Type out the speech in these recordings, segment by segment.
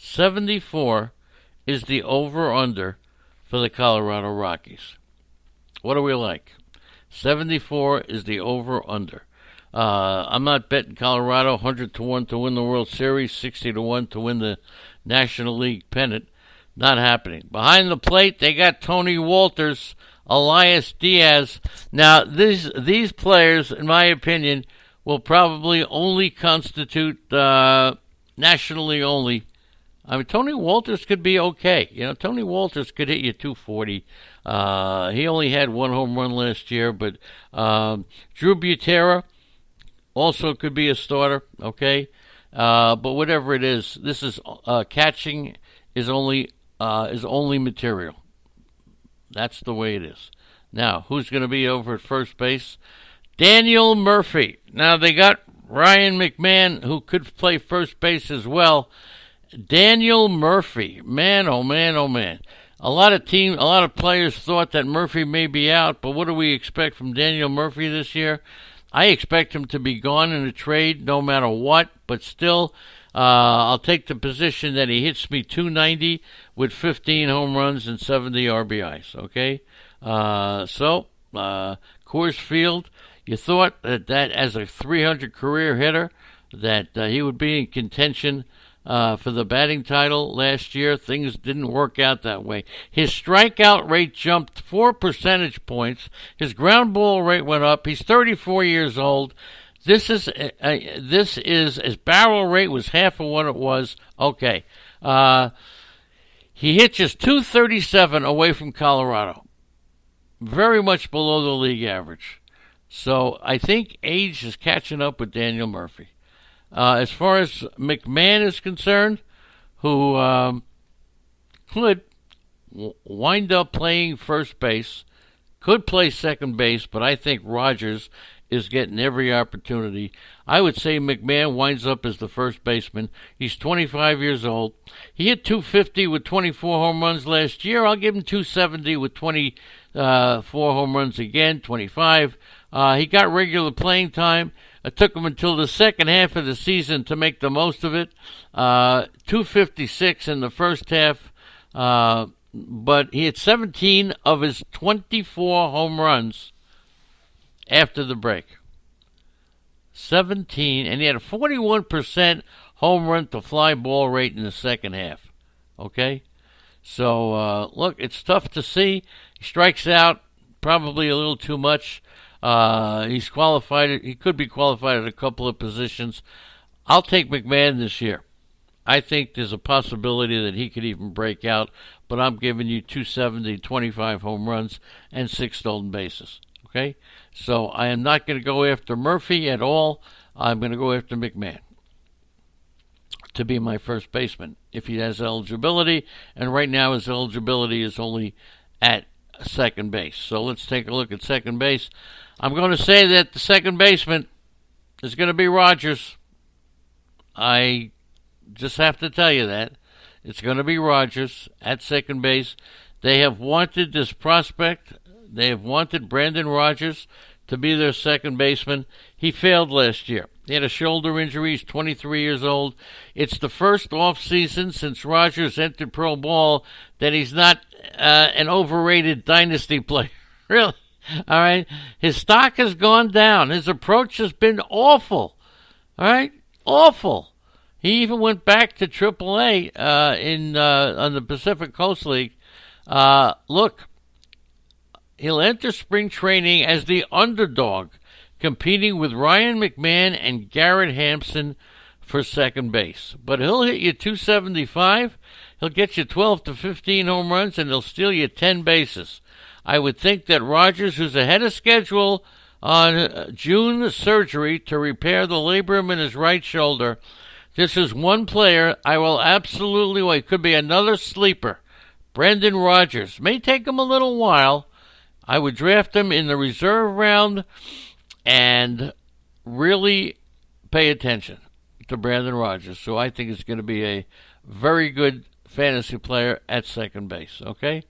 74 is the over-under for the Colorado Rockies. What do we like? 74 is the over-under. I'm not betting Colorado 100 to 1 to win the World Series, 60 to 1 to win the National League pennant. Not happening. Behind the plate, they got Tony Walters, Elias Diaz. Now, these players, in my opinion, will probably only constitute nationally only. I mean, Tony Walters could be okay. You know, Tony Walters could hit you 240. He only had one home run last year, but Drew Butera also could be a starter, okay? But whatever it is, this is catching is only material. That's the way it is. Now, who's going to be over at first base? Daniel Murphy. Now, they got Ryan McMahon, who could play first base as well. Daniel Murphy. Man, oh man, oh man. A lot of players thought that Murphy may be out, but what do we expect from Daniel Murphy this year? I expect him to be gone in a trade no matter what, but still, I'll take the position that he hits me 290 with 15 home runs and 70 RBIs, okay? Coors Field, you thought that as a 300 career hitter that he would be in contention for the batting title last year. Things didn't work out that way. His strikeout rate jumped 4 percentage points. His ground ball rate went up. He's 34 years old. This is his barrel rate was half of what it was. Okay. He hit just 237 away from Colorado. Very much below the league average. So I think age is catching up with Daniel Murphy. As far as McMahon is concerned, who could wind up playing first base, could play second base, but I think Rogers is getting every opportunity. I would say McMahon winds up as the first baseman. He's 25 years old. He hit 250 with 24 home runs last year. I'll give him 270 with 24 home runs again, 25. He got regular playing time. It took him until the second half of the season to make the most of it. 256 in the first half, but he had 17 of his 24 home runs after the break. 17, and he had a 41% home run to fly ball rate in the second half. Okay? So, look, it's tough to see. He strikes out probably a little too much. He's qualified. He could be qualified at a couple of positions. I'll take McMahon this year. I think there's a possibility that he could even break out, but I'm giving you 270, 25 home runs, and 6 stolen bases. Okay? So I am not going to go after Murphy at all. I'm going to go after McMahon to be my first baseman if he has eligibility, and right now his eligibility is only at second base. So let's take a look at second base. I'm going to say that the second baseman is going to be Rogers. I just have to tell you that. It's going to be Rogers at second base. They have wanted this prospect. They have wanted Brandon Rogers to be their second baseman. He failed last year. He had a shoulder injury. He's 23 years old. It's the first offseason since Rogers entered pro ball that he's not an overrated dynasty player. Really? All right? His stock has gone down. His approach has been awful. All right? Awful. He even went back to AAA on the Pacific Coast League. Look, he'll enter spring training as the underdog, competing with Ryan McMahon and Garrett Hampson for second base. But he'll hit you 275. He'll get you 12 to 15 home runs, and he'll steal you 10 bases. I would think that Rogers, who's ahead of schedule on June surgery to repair the labrum in his right shoulder, this is one player I will absolutely wait. Could be another sleeper. Brandon Rogers. May take him a little while. I would draft him in the reserve round and really pay attention to Brandon Rogers. So I think it's going to be a very good fantasy player at second base. Okay?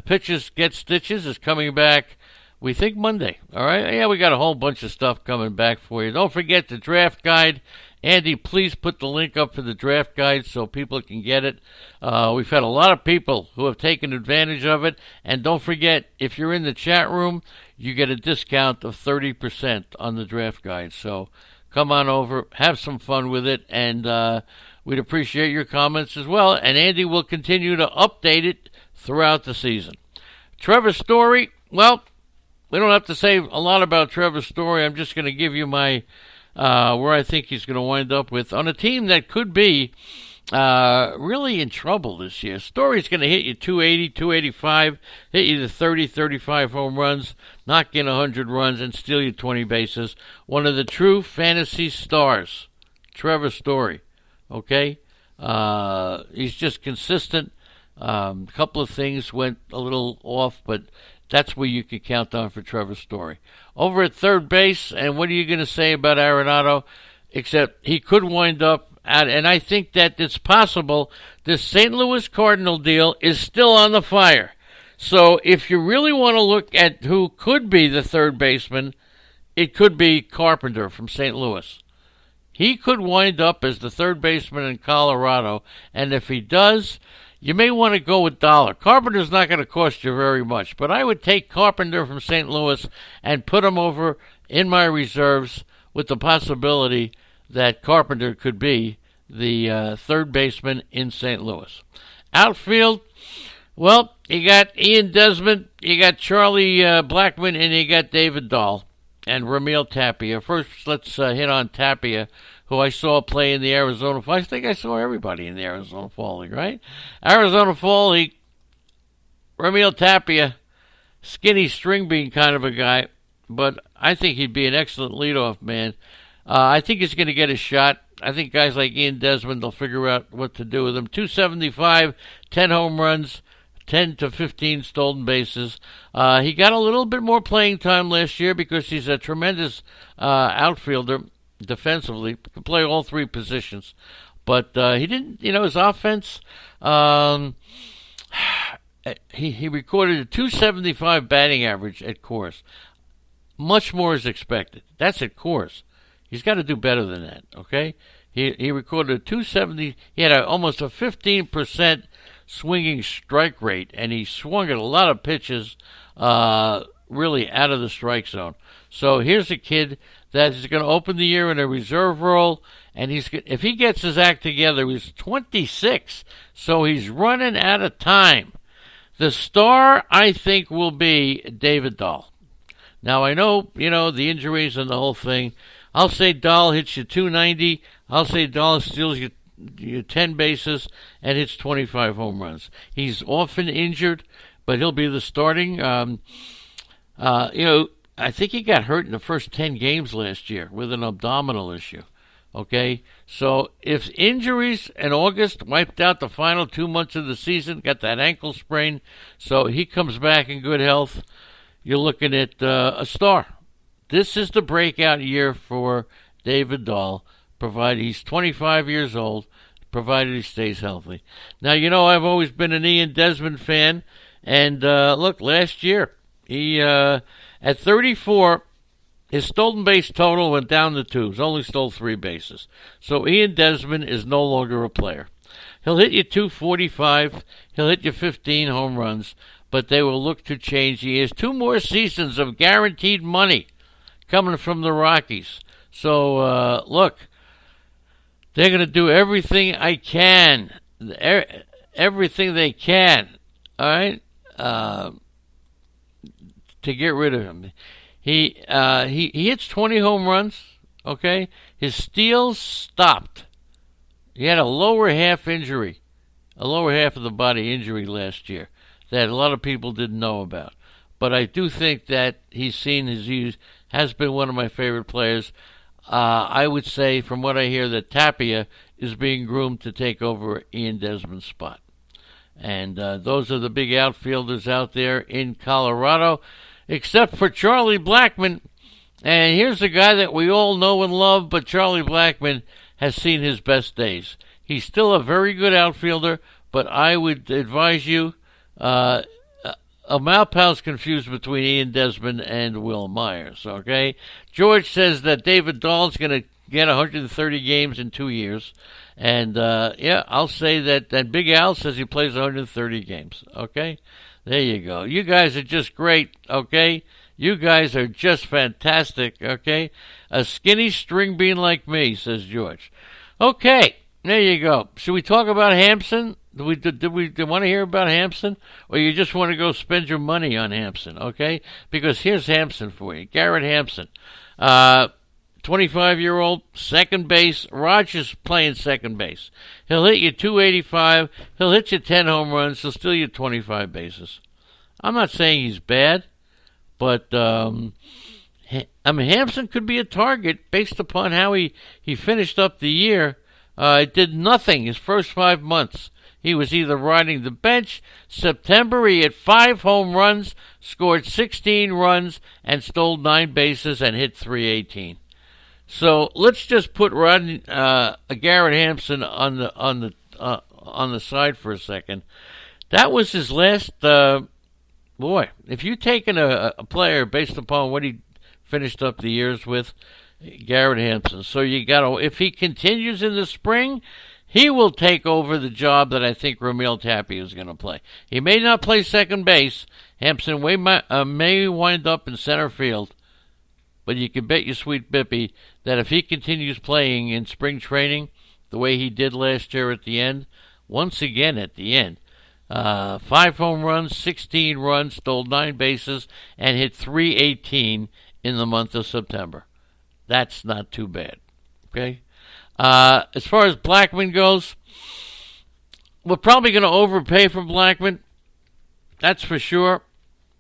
Pitches Get Stitches is coming back, we think, Monday. All right? Yeah, we got a whole bunch of stuff coming back for you. Don't forget the draft guide Andy, please put the link up for the draft guide so people can get it. We've had a lot of people who have taken advantage of it. And don't forget, if you're in the chat room, you get a discount of 30% on the draft guide. So come on over, have some fun with it, and we'd appreciate your comments as well. And Andy will continue to update it throughout the season. Trevor Story, well, we don't have to say a lot about Trevor Story. I'm just going to give you my where I think he's going to wind up with on a team that could be really in trouble this year. Story's going to hit you 280, 285, hit you to 30, 35 home runs, knock in 100 runs, and steal you 20 bases. One of the true fantasy stars, Trevor Story. Okay? He's just consistent. A couple of things went a little off, but that's where you can count on for Trevor Story. Over at third base, and what are you going to say about Arenado? Except he could wind up at, and I think that it's possible this St. Louis Cardinal deal is still on the fire. So if you really want to look at who could be the third baseman, it could be Carpenter from St. Louis. He could wind up as the third baseman in Colorado, and if he does, you may want to go with Dollar. Carpenter's not going to cost you very much, but I would take Carpenter from St. Louis and put him over in my reserves with the possibility that Carpenter could be the third baseman in St. Louis. Outfield, well, you got Ian Desmond, you got Charlie Blackmon, and you got David Dahl and Ramil Tapia. First, let's hit on Tapia, who I saw play in the Arizona Fall. I think I saw everybody in the Arizona Fall League, right? Arizona Fall League, Ramil Tapia, skinny string bean kind of a guy, but I think he'd be an excellent leadoff man. I think he's going to get a shot. I think guys like Ian Desmond will figure out what to do with him. 275, 10 home runs, 10 to 15 stolen bases. He got a little bit more playing time last year because he's a tremendous outfielder. Defensively, can play all three positions, but he didn't. His offense. He recorded a 275 batting average at Coors. Much more is expected. That's at Coors. He's got to do better than that. Okay. He recorded a 270. He had almost a 15% swinging strike rate, and he swung at a lot of pitches, really out of the strike zone. So here's a kid that is going to open the year in a reserve role, and if he gets his act together, he's 26, so he's running out of time. The star, I think, will be David Dahl. Now, I know, the injuries and the whole thing. I'll say Dahl hits you 290. I'll say Dahl steals you 10 bases and hits 25 home runs. He's often injured, but he'll be the starting. I think he got hurt in the first 10 games last year with an abdominal issue. Okay? So if injuries in August wiped out the final 2 months of the season, got that ankle sprain, so he comes back in good health, you're looking at a star. This is the breakout year for David Dahl, provided he's 25 years old, provided he stays healthy. Now, I've always been an Ian Desmond fan, and look, last year, he... at 34, his stolen base total went down to 2. He's only stole 3 bases. So Ian Desmond is no longer a player. He'll hit you 245. He'll hit you 15 home runs, but they will look to change. He has 2 more seasons of guaranteed money coming from the Rockies. So, look, they're going to do everything I can, everything they can, all right, to get rid of him. He hits 20 home runs, okay? His steals stopped. He had a lower half injury, a lower half of the body injury last year that a lot of people didn't know about. But I do think that he's seen his use, has been one of my favorite players. I would say, from what I hear, that Tapia is being groomed to take over Ian Desmond's spot. And those are the big outfielders out there in Colorado, except for Charlie Blackmon. And here's a guy that we all know and love, but Charlie Blackmon has seen his best days. He's still a very good outfielder, but I would advise you, Malpau's confused between Ian Desmond and Will Myers, okay? George says that David Dahl's going to get 130 games in 2 years. And, yeah, I'll say that Big Al says he plays 130 games. Okay? There you go. You guys are just great. Okay? You guys are just fantastic. Okay? A skinny string bean like me, says George. Okay. There you go. Should we talk about Hampson? Did we want to hear about Hampson? Or you just want to go spend your money on Hampson, okay? Because here's Hampson for you. Garrett Hampson. 25-year-old, second base. Rogers playing second base. He'll hit you 285. He'll hit you 10 home runs. He'll steal you 25 bases. I'm not saying he's bad, but Hampson could be a target based upon how he finished up the year. It did nothing his first 5 months. He was either riding the bench. September, he had 5 home runs, scored 16 runs, and stole 9 bases and hit 318. So let's just put Garrett Hampson on the side for a second. That was his last. Boy, if you've taken a player based upon what he finished up the years with, Garrett Hampson. So you got to, if he continues in the spring, he will take over the job that I think Ramil Tapia is going to play. He may not play second base. Hampson may wind up in center field. But you can bet your sweet Bippy that if he continues playing in spring training the way he did last year at the end, once again at the end, 5 home runs, 16 runs, stole 9 bases, and hit 318 in the month of September. That's not too bad. Okay? As far as Blackmon goes, we're probably going to overpay for Blackmon. That's for sure.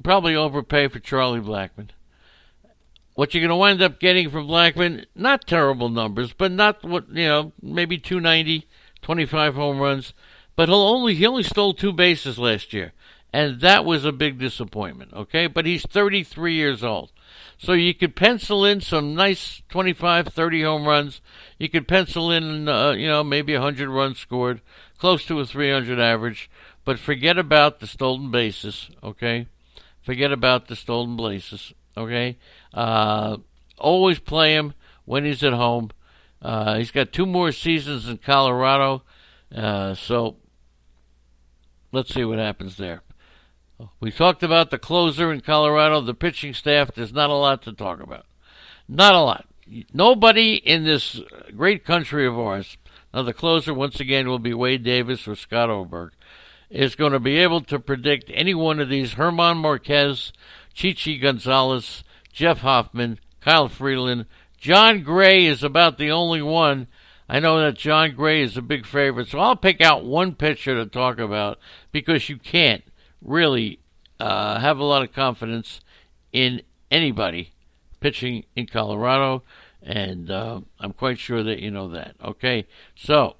Probably overpay for Charlie Blackmon. What you're going to wind up getting from Blackmon, not terrible numbers, but not what, maybe 290, 25 home runs. But he only stole 2 bases last year. And that was a big disappointment, okay? But he's 33 years old. So you could pencil in some nice 25, 30 home runs. You could pencil in, maybe 100 runs scored, close to a 300 average. But forget about the stolen bases, okay? Forget about the stolen bases, okay? Always play him when he's at home. He's got 2 more seasons in Colorado. So let's see what happens there. We talked about the closer in Colorado, the pitching staff. There's not a lot to talk about. Not a lot. Nobody in this great country of ours, now the closer once again will be Wade Davis or Scott Oberg, is going to be able to predict any one of these: Herman Marquez, Chichi Gonzalez, Jeff Hoffman, Kyle Freeland. John Gray is about the only one. I know that John Gray is a big favorite, so I'll pick out one pitcher to talk about because you can't really have a lot of confidence in anybody pitching in Colorado, and I'm quite sure that you know that. Okay, so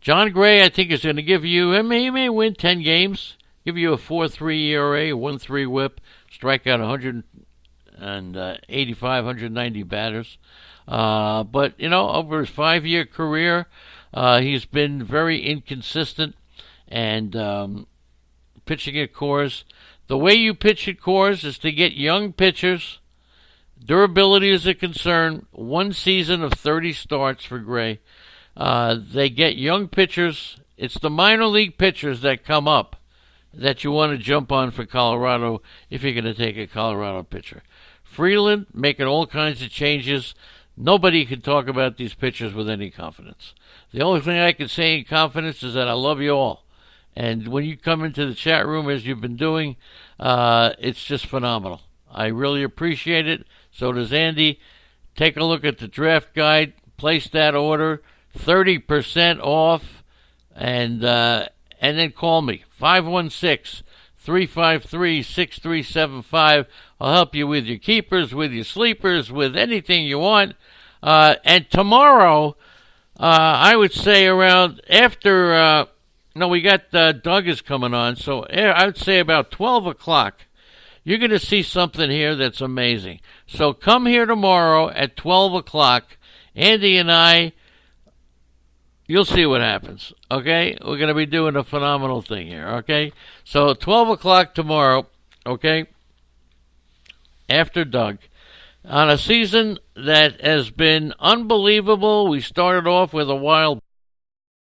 John Gray, I think, is going to give you, he may win 10 games, give you a 4.3 ERA, a 1.3 whip, strike out 185, 190 batters. But, over his 5-year career, he's been very inconsistent. And pitching at Coors, the way you pitch at Coors is to get young pitchers. Durability is a concern. 1 season of 30 starts for Gray. They get young pitchers. It's the minor league pitchers that come up that you want to jump on for Colorado if you're going to take a Colorado pitcher. Freeland making all kinds of changes. Nobody can talk about these pitchers with any confidence. The only thing I can say in confidence is that I love you all. And when you come into the chat room, as you've been doing, it's just phenomenal. I really appreciate it. So does Andy. Take a look at the draft guide. Place that order. 30% off. And then call me. 516-353-6375. I'll help you with your keepers, with your sleepers, with anything you want. And tomorrow, I would say around after... we got Doug is coming on, so I would say about 12 o'clock, you're going to see something here that's amazing. So come here tomorrow at 12 o'clock. Andy and I, you'll see what happens, okay? We're going to be doing a phenomenal thing here, okay? So 12 o'clock tomorrow, okay, after Doug. on a season that has been unbelievable. We started off with a wild